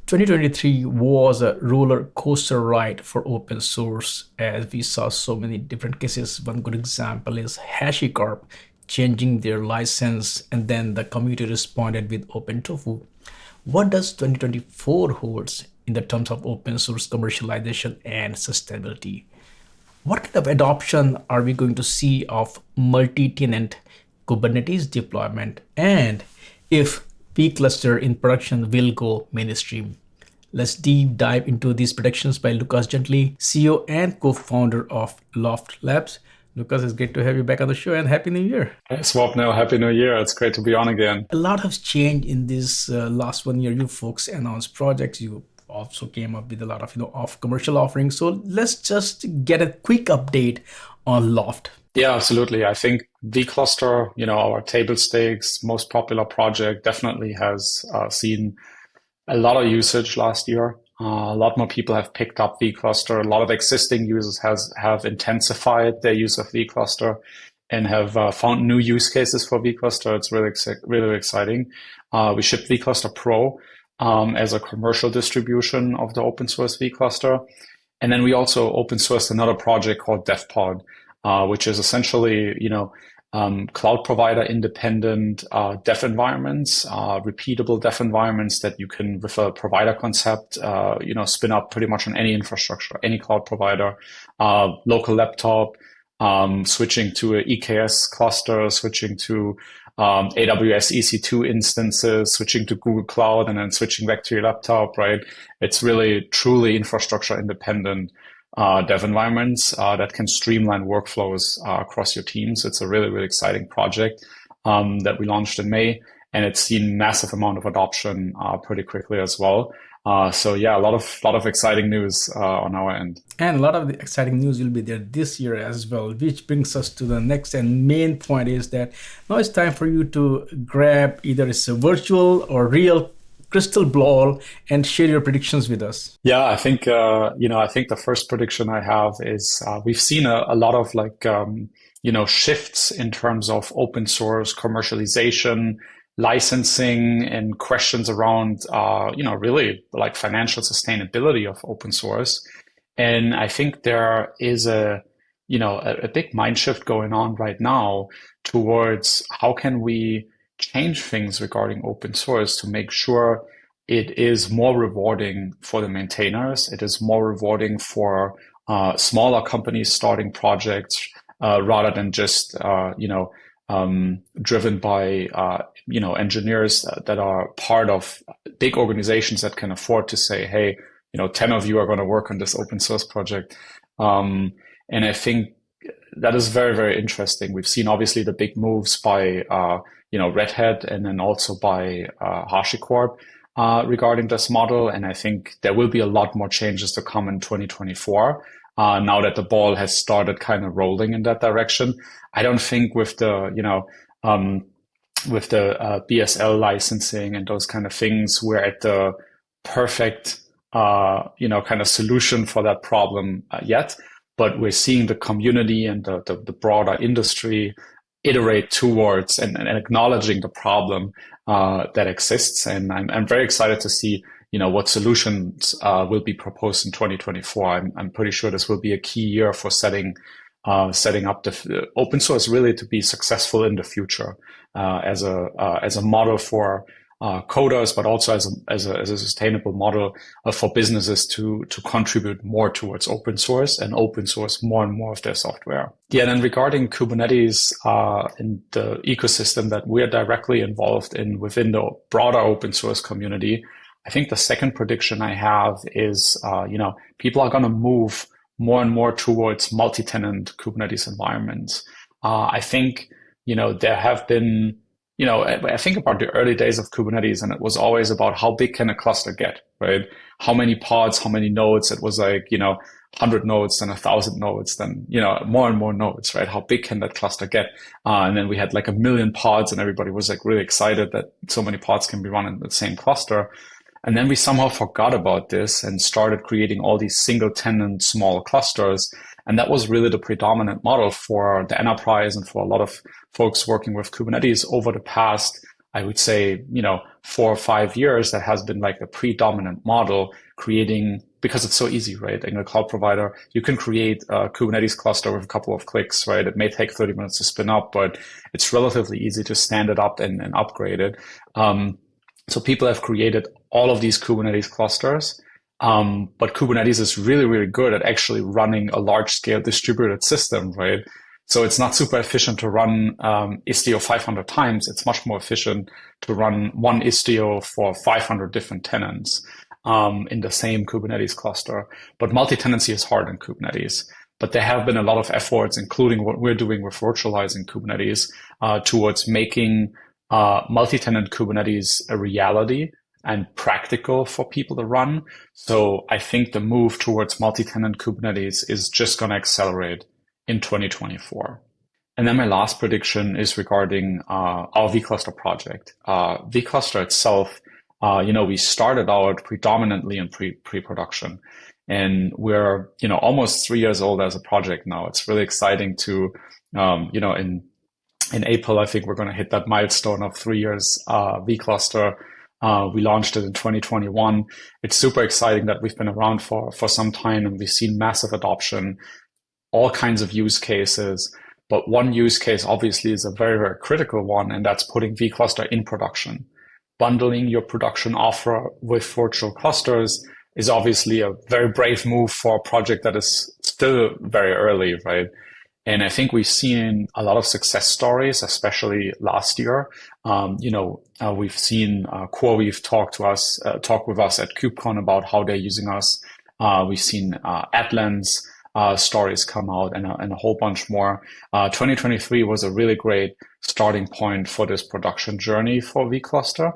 2023 was a roller coaster ride for open source as we saw so many different cases. One good example is HashiCorp changing their license and then the community responded with OpenTofu. What does 2024 holds in the terms of open source commercialization and sustainability? What kind of adoption are we going to see of multi-tenant Kubernetes deployment? And if vCluster in production will go mainstream? Let's deep dive into these predictions by Lukas Gentele, CEO and co-founder of Loft Labs. Lukas, it's great to have you back on the show and Happy New Year. Hey, Swapnil, Happy New Year. It's great to be on again. A lot has changed in this last 1 year. You folks announced projects. You also came up with a lot of, of commercial offerings. So let's just get a quick update on Loft. Yeah, absolutely. I think vCluster, our table stakes, most popular project, definitely has seen a lot of usage last year. A lot more people have picked up vCluster. A lot of existing users have intensified their use of vCluster and have found new use cases for vCluster. It's really exciting. We shipped vCluster Pro as a commercial distribution of the open source vCluster. And then we also open sourced another project called DevPod, which is essentially, cloud provider independent dev environments, repeatable dev environments that you can, with a provider concept, spin up pretty much on any infrastructure, any cloud provider, local laptop, switching to an EKS cluster, switching to AWS EC2 instances, switching to Google Cloud, and then switching back to your laptop, right? It's really truly infrastructure independent dev environments that can streamline workflows across your teams. It's a really exciting project that we launched in May, and it's seen massive amount of adoption pretty quickly as well. So yeah, a lot of exciting news on our end. And a lot of the exciting news will be there this year as well, which brings us to the next and main point is that now it's time for you to grab either it's a virtual or real crystal ball and share your predictions with us. Yeah, I think the first prediction I have is we've seen a lot of shifts in terms of open source commercialization, licensing, and questions around really like financial sustainability of open source. And I think there is a big mind shift going on right now towards how can we change things regarding open source to make sure it is more rewarding for the maintainers. It is more rewarding for smaller companies starting projects rather than just driven by engineers that are part of big organizations that can afford to say, hey, 10 of you are going to work on this open source project. And I think that is very interesting. We've seen obviously the big moves by Red Hat and then also by HashiCorp regarding this model. And I think there will be a lot more changes to come in 2024 now that the ball has started kind of rolling in that direction. I don't think with the BSL licensing and those kind of things, we're at the perfect kind of solution for that problem yet. But we're seeing the community and the broader industry iterate towards and acknowledging the problem that exists. And I'm very excited to see, what solutions will be proposed in 2024. I'm pretty sure this will be a key year for setting up the open source really to be successful in the future as a model for coders, but also as a sustainable model for businesses to contribute more towards open source and open source more and more of their software. Yeah, and then regarding Kubernetes and the ecosystem that we're directly involved in within the broader open source community, I think the second prediction I have is, people are going to move more and more towards multi-tenant Kubernetes environments. I think, there have been I think about the early days of Kubernetes, and it was always about how big can a cluster get, right? How many pods, how many nodes? It was like, 100 nodes, then 1,000 nodes, then, more and more nodes, right? How big can that cluster get? And then we had like 1 million pods and everybody was like really excited that so many pods can be run in the same cluster. And then we somehow forgot about this and started creating all these single tenant small clusters. And that was really the predominant model for the enterprise and for a lot of folks working with Kubernetes over the past, I would say, 4 or 5 years, that has been like the predominant model, creating, because it's so easy, right? In a cloud provider, you can create a Kubernetes cluster with a couple of clicks, right? It may take 30 minutes to spin up, but it's relatively easy to stand it up and upgrade it. So people have created all of these Kubernetes clusters. But Kubernetes is really, really good at actually running a large scale distributed system, right? So it's not super efficient to run Istio 500 times. It's much more efficient to run one Istio for 500 different tenants in the same Kubernetes cluster. But multi-tenancy is hard in Kubernetes. But there have been a lot of efforts, including what we're doing with virtualizing Kubernetes, towards making multi-tenant Kubernetes a reality and practical for people to run. So I think the move towards multi-tenant Kubernetes is just going to accelerate in 2024. And then my last prediction is regarding our vCluster project. vCluster itself, we started out predominantly in pre-production, and we're, almost 3 years old as a project now. It's really exciting to, in April, I think we're going to hit that milestone of 3 years vCluster. We launched it in 2021. It's super exciting that we've been around for some time, and we've seen massive adoption, all kinds of use cases. But one use case obviously is a very, very critical one, and that's putting vCluster in production. Bundling your production offer with virtual clusters is obviously a very brave move for a project that is still very early, right? And I think we've seen a lot of success stories, especially last year. We've seen CoreWeave talk with us at KubeCon about how they're using us. We've seen Atlant's stories come out, and a whole bunch more. 2023 was a really great starting point for this production journey for vCluster.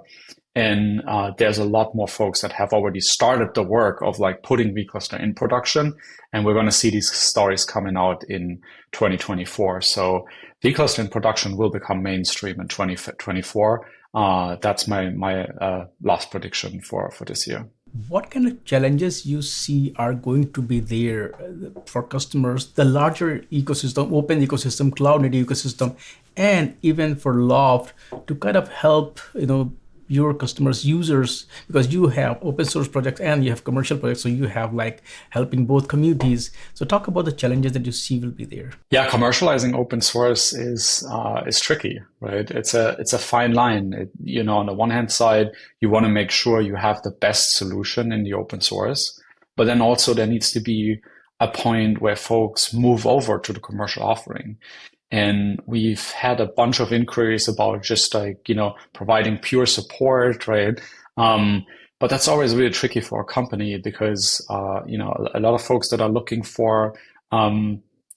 And there's a lot more folks that have already started the work of like putting vCluster in production. And we're going to see these stories coming out in 2024. So vCluster in production will become mainstream in 2024. That's my last prediction for this year. What kind of challenges you see are going to be there for customers, the larger ecosystem, open ecosystem, cloud native ecosystem, and even for Loft to kind of help, your customers, users, because you have open source projects and you have commercial projects, so you have like helping both communities. So talk about the challenges that you see will be there. Yeah, commercializing open source is tricky, right? It's a fine line. On the one hand side, you want to make sure you have the best solution in the open source, but then also there needs to be a point where folks move over to the commercial offering. And we've had a bunch of inquiries about just like, providing pure support, right? But that's always really tricky for a company because, a lot of folks that are looking for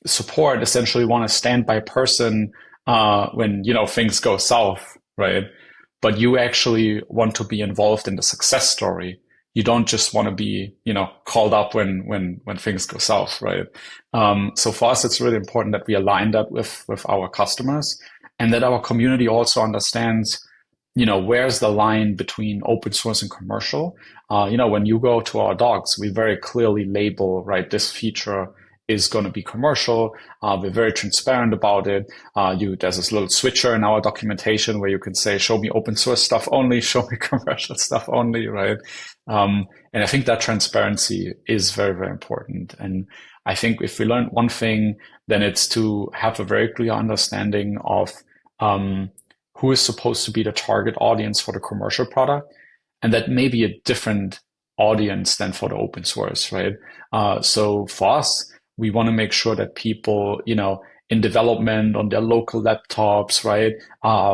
support essentially want a standby person when, things go south, right? But you actually want to be involved in the success story. You don't just want to be, called up when things go south, right? So for us, it's really important that we align that with our customers, and that our community also understands, where's the line between open source and commercial. When you go to our docs, we very clearly label, right, this feature is going to be commercial. We're very transparent about it. There's this little switcher in our documentation where you can say, show me open source stuff only, show me commercial stuff only, right? And I think that transparency is very, very important. And I think if we learn one thing, then it's to have a very clear understanding of who is supposed to be the target audience for the commercial product, and that may be a different audience than for the open source, right? So for us, we want to make sure that people, in development on their local laptops, right?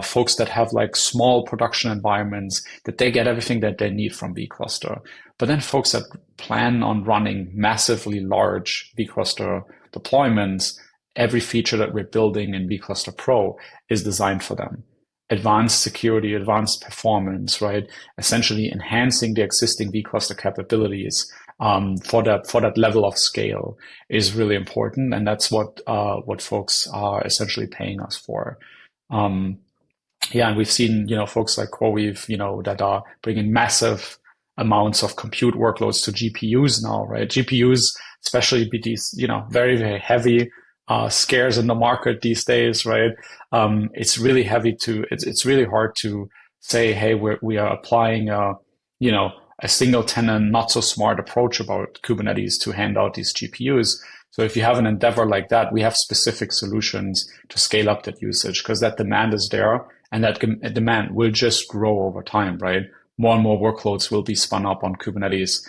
Folks that have like small production environments, that they get everything that they need from vCluster. But then folks that plan on running massively large vCluster deployments, every feature that we're building in vCluster Pro is designed for them. Advanced security, advanced performance, right? Essentially enhancing the existing vCluster capabilities for that level of scale is really important, and that's what folks are essentially paying us for. And we've seen folks like CoreWeave that are bringing massive amounts of compute workloads to GPUs now, right? GPUs, especially be these very, very heavy scarce in the market these days, right? It's really heavy it's really hard to say, hey, we are applying you know, a single tenant, not so smart approach about Kubernetes to hand out these GPUs. So if you have an endeavor like that, we have specific solutions to scale up that usage because that demand is there and that demand will just grow over time, right? More and more workloads will be spun up on Kubernetes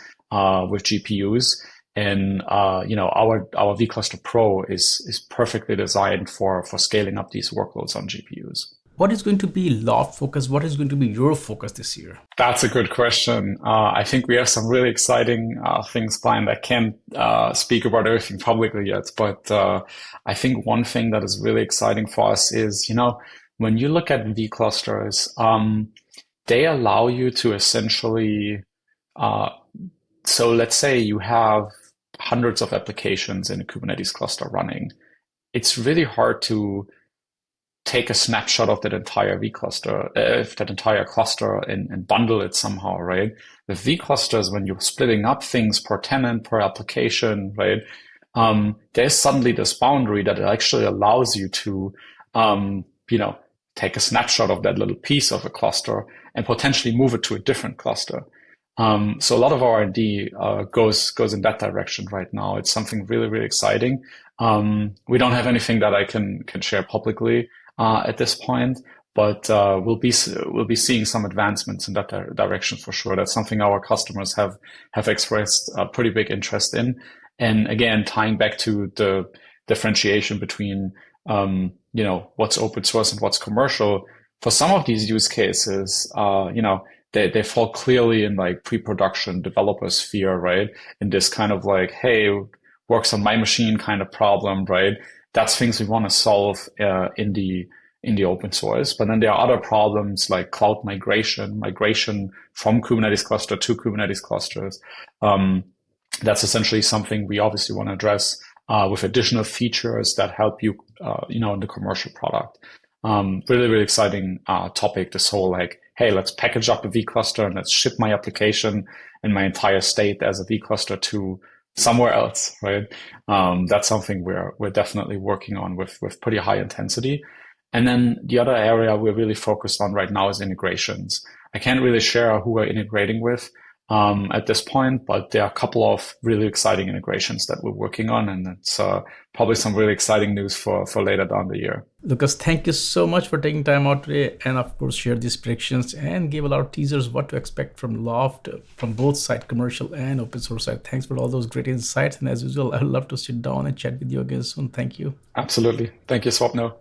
with GPUs. And you know, our vCluster Pro is perfectly designed for scaling up these workloads on GPUs. What is going to be Loft focus? What is going to be your focus this year? That's a good question. I think we have some really exciting things planned. I can't speak about everything publicly yet, but I think one thing that is really exciting for us is, you know, when you look at vClusters, they allow you to essentially, uh, so let's say you have hundreds of applications in a Kubernetes cluster running. It's really hard to take a snapshot of that entire vCluster, that entire cluster and bundle it somehow, right? With vClusters, when you're splitting up things per tenant, per application, right? There's suddenly this boundary that actually allows you to, you know, take a snapshot of that little piece of a cluster and potentially move it to a different cluster. So a lot of our R&D goes in that direction right now. It's something really, really exciting. We don't have anything that I can share publicly at this point, but we'll be seeing some advancements in that direction for sure. That's something our customers have expressed a pretty big interest in. And again, tying back to the differentiation between you know, what's open source and what's commercial. For some of these use cases, you know, they fall clearly in like pre-production developer sphere, right? In this kind of like, hey, works on my machine kind of problem, right? That's things we want to solve in the open source. But then there are other problems like cloud migration from Kubernetes cluster to Kubernetes clusters. That's essentially something we obviously want to address with additional features that help you, you know, in the commercial product. Really, really exciting topic. This whole like, hey, let's package up a vCluster and let's ship my application and my entire state as a vCluster to somewhere else, right? That's something we're definitely working on with pretty high intensity. And then the other area we're really focused on right now is integrations. I can't really share who we're integrating with at this point, but there are a couple of really exciting integrations that we're working on, and it's probably some really exciting news for later down the year. Lukas, thank you so much for taking time out today and of course share these predictions and give a lot of teasers what to expect from Loft from both side, commercial and open source side. Thanks for all those great insights. And as usual, I'd love to sit down and chat with you again soon. Thank you. Absolutely. Thank you, Swapno.